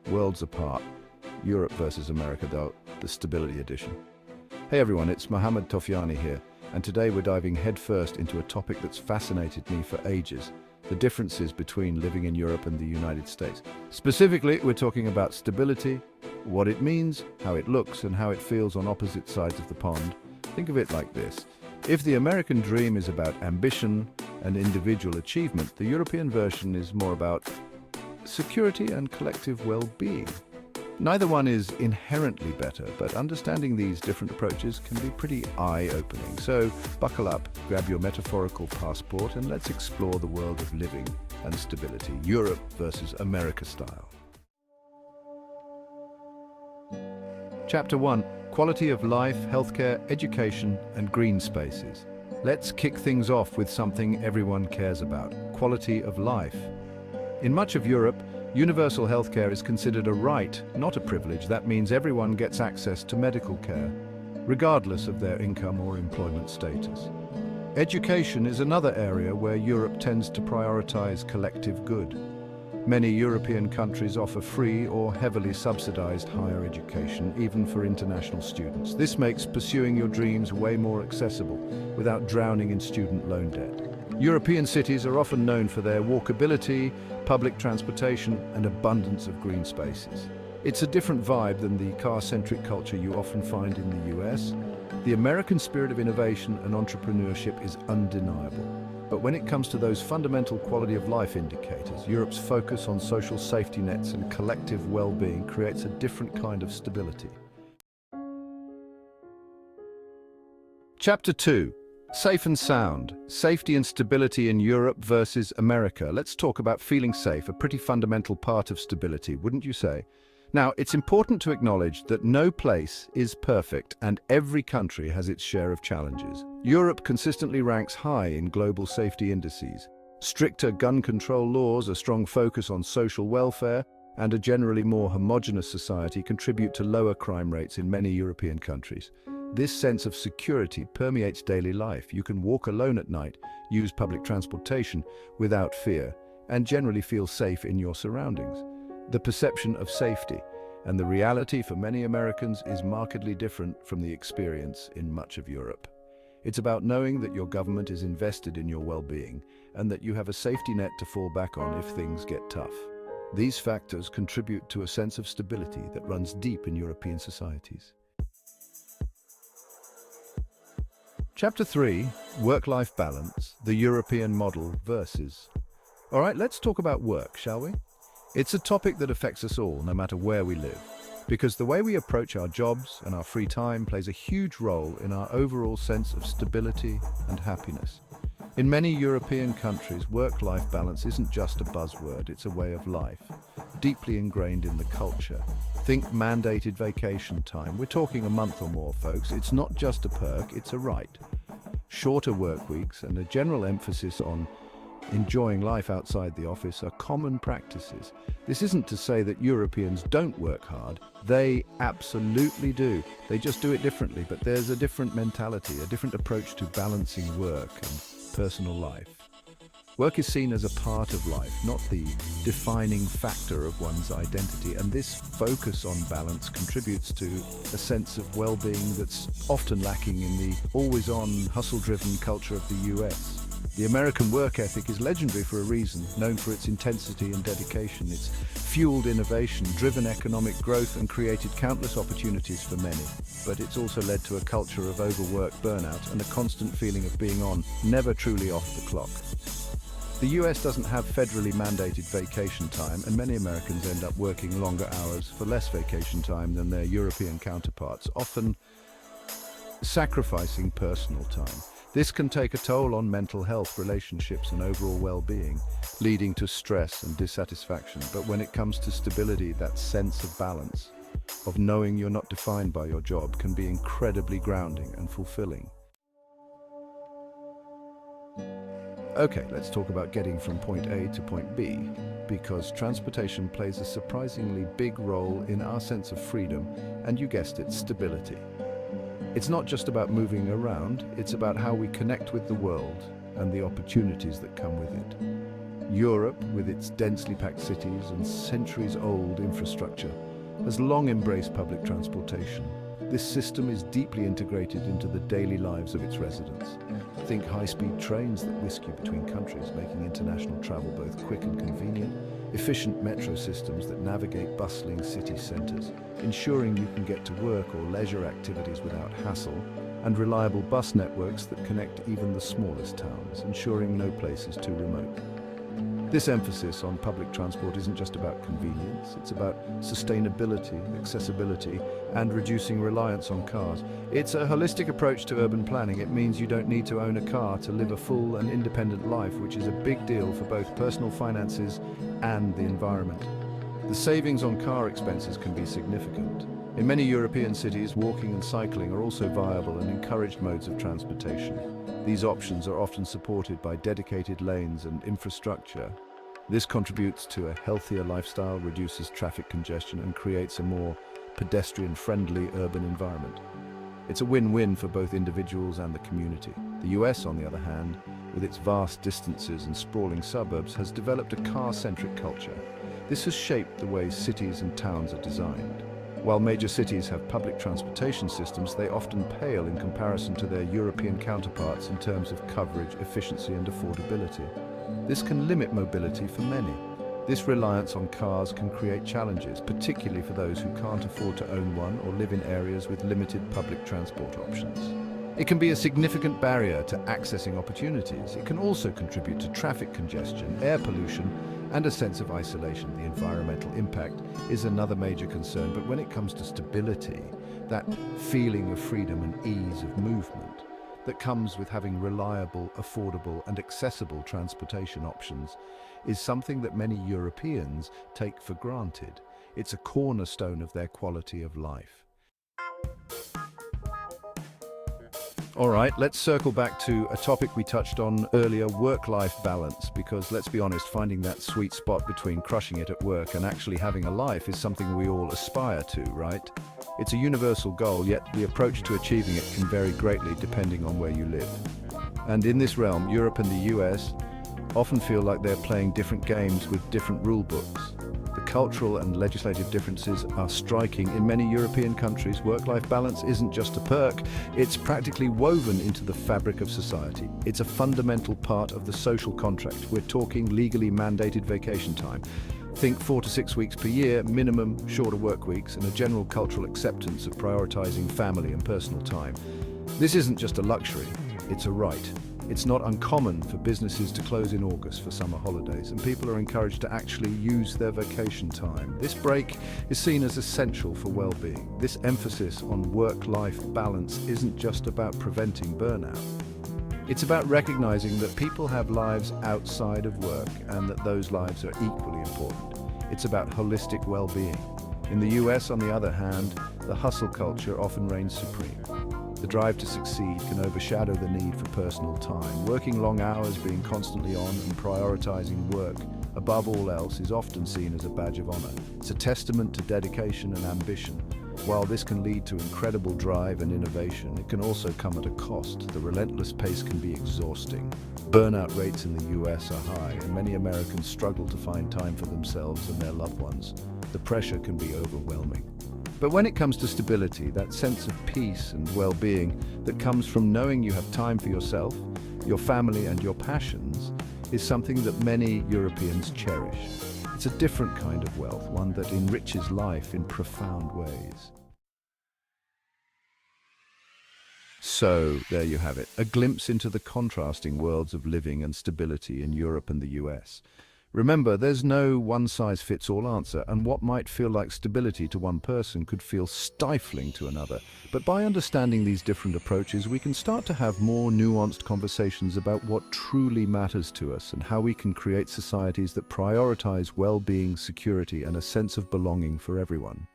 worlds apart. Europe versus America, though, the Stability Edition. Hey everyone, it's Mohammed Tofiani here, and today we're diving headfirst into a topic that's fascinated me for ages: the differences between living in Europe and the United States. Specifically, we're talking about stability, what it means, how it looks, and how it feels on opposite sides of the pond. Think of it like this. If the American dream is about ambition and individual achievement, the European version is more about security and collective well-being. Neither one is inherently better, but understanding these different approaches can be pretty eye-opening. So buckle up, grab your metaphorical passport, and let's explore the world of living and stability, Europe versus America style. Chapter 1. Quality of life, healthcare, education, and green spaces. Let's kick things off with something everyone cares about: quality of life. In much of Europe, universal healthcare is considered a right, not a privilege. That means everyone gets access to medical care, regardless of their income or employment status. Education is another area where Europe tends to prioritize collective good. Many European countries offer free or heavily subsidized higher education, even for international students. This makes pursuing your dreams way more accessible, without drowning in student loan debt. European cities are often known for their walkability, public transportation, and abundance of green spaces. It's a different vibe than the car-centric culture you often find in the US. The American spirit of innovation and entrepreneurship is undeniable. But when it comes to those fundamental quality of life indicators, Europe's focus on social safety nets and collective well-being creates a different kind of stability. Chapter 2. Safe and sound. Safety and stability in Europe versus America. Let's talk about feeling safe, a pretty fundamental part of stability, wouldn't you say? Now, it's important to acknowledge that no place is perfect and every country has its share of challenges. Europe consistently ranks high in global safety indices. Stricter gun control laws, a strong focus on social welfare, and a generally more homogeneous society contribute to lower crime rates in many European countries. This sense of security permeates daily life. You can walk alone at night, use public transportation without fear, and generally feel safe in your surroundings. The perception of safety and the reality for many Americans is markedly different from the experience in much of Europe. It's about knowing that your government is invested in your well-being and that you have a safety net to fall back on if things get tough. These factors contribute to a sense of stability that runs deep in European societies. Chapter 3. Work-life balance, the European model versus. All right, let's talk about work, shall we? It's a topic that affects us all, no matter where we live, because the way we approach our jobs and our free time plays a huge role in our overall sense of stability and happiness. In many European countries, work-life balance isn't just a buzzword, it's a way of life, deeply ingrained in the culture. Think mandated vacation time. We're talking a month or more, folks. It's not just a perk, it's a right. Shorter work weeks and a general emphasis on enjoying life outside the office are common practices. This isn't to say that Europeans don't work hard. They absolutely do. They just do it differently, but there's a different mentality, a different approach to balancing work and personal life. Work is seen as a part of life, not the defining factor of one's identity, and this focus on balance contributes to a sense of well-being that's often lacking in the always-on, hustle-driven culture of the US. The American work ethic is legendary for a reason, known for its intensity and dedication. It's fueled innovation, driven economic growth, and created countless opportunities for many. But it's also led to a culture of overwork, burnout, and a constant feeling of being on, never truly off the clock. The US doesn't have federally mandated vacation time, and many Americans end up working longer hours for less vacation time than their European counterparts, often sacrificing personal time. This can take a toll on mental health, relationships, and overall well-being, leading to stress and dissatisfaction. But when it comes to stability, that sense of balance, of knowing you're not defined by your job, can be incredibly grounding and fulfilling. Okay, let's talk about getting from point A to point B, because transportation plays a surprisingly big role in our sense of freedom, and you guessed it, stability. It's not just about moving around, it's about how we connect with the world and the opportunities that come with it. Europe, with its densely packed cities and centuries-old infrastructure, has long embraced public transportation. This system is deeply integrated into the daily lives of its residents. Think high-speed trains that whisk you between countries, making international travel both quick and convenient, efficient metro systems that navigate bustling city centres, ensuring you can get to work or leisure activities without hassle, and reliable bus networks that connect even the smallest towns, ensuring no place is too remote. This emphasis on public transport isn't just about convenience, it's about sustainability, accessibility, and reducing reliance on cars. It's a holistic approach to urban planning. It means you don't need to own a car to live a full and independent life, which is a big deal for both personal finances and the environment. The savings on car expenses can be significant. In many European cities, walking and cycling are also viable and encouraged modes of transportation. These options are often supported by dedicated lanes and infrastructure. This contributes to a healthier lifestyle, reduces traffic congestion, and creates a more pedestrian-friendly urban environment. It's a win-win for both individuals and the community. The US, on the other hand, with its vast distances and sprawling suburbs, has developed a car-centric culture. This has shaped the way cities and towns are designed. While major cities have public transportation systems, they often pale in comparison to their European counterparts in terms of coverage, efficiency, and affordability. This can limit mobility for many. This reliance on cars can create challenges, particularly for those who can't afford to own one or live in areas with limited public transport options. It can be a significant barrier to accessing opportunities. It can also contribute to traffic congestion, air pollution, and a sense of isolation. The environmental impact is another major concern, but when it comes to stability, that feeling of freedom and ease of movement that comes with having reliable, affordable, and accessible transportation options is something that many Europeans take for granted. It's a cornerstone of their quality of life. All right, let's circle back to a topic we touched on earlier, work-life balance, because let's be honest, finding that sweet spot between crushing it at work and actually having a life is something we all aspire to, right? It's a universal goal, yet the approach to achieving it can vary greatly depending on where you live. And in this realm, Europe and the US often feel like they're playing different games with different rule books. The cultural and legislative differences are striking. In many European countries, work-life balance isn't just a perk, it's practically woven into the fabric of society. It's a fundamental part of the social contract. We're talking legally mandated vacation time. Think 4 to 6 weeks per year, minimum shorter work weeks, and a general cultural acceptance of prioritizing family and personal time. This isn't just a luxury, it's a right. It's not uncommon for businesses to close in August for summer holidays, and people are encouraged to actually use their vacation time. This break is seen as essential for well-being. This emphasis on work-life balance isn't just about preventing burnout. It's about recognizing that people have lives outside of work and that those lives are equally important. It's about holistic well-being. In the US, on the other hand, the hustle culture often reigns supreme. The drive to succeed can overshadow the need for personal time. Working long hours, being constantly on, and prioritizing work above all else is often seen as a badge of honor. It's a testament to dedication and ambition. While this can lead to incredible drive and innovation, it can also come at a cost. The relentless pace can be exhausting. Burnout rates in the US are high, and many Americans struggle to find time for themselves and their loved ones. The pressure can be overwhelming. But when it comes to stability, that sense of peace and well-being that comes from knowing you have time for yourself, your family, and your passions is something that many Europeans cherish. It's a different kind of wealth, one that enriches life in profound ways. So, there you have it, a glimpse into the contrasting worlds of living and stability in Europe and the US. Remember, there's no one-size-fits-all answer, and what might feel like stability to one person could feel stifling to another. But by understanding these different approaches, we can start to have more nuanced conversations about what truly matters to us and how we can create societies that prioritize well-being, security, and a sense of belonging for everyone.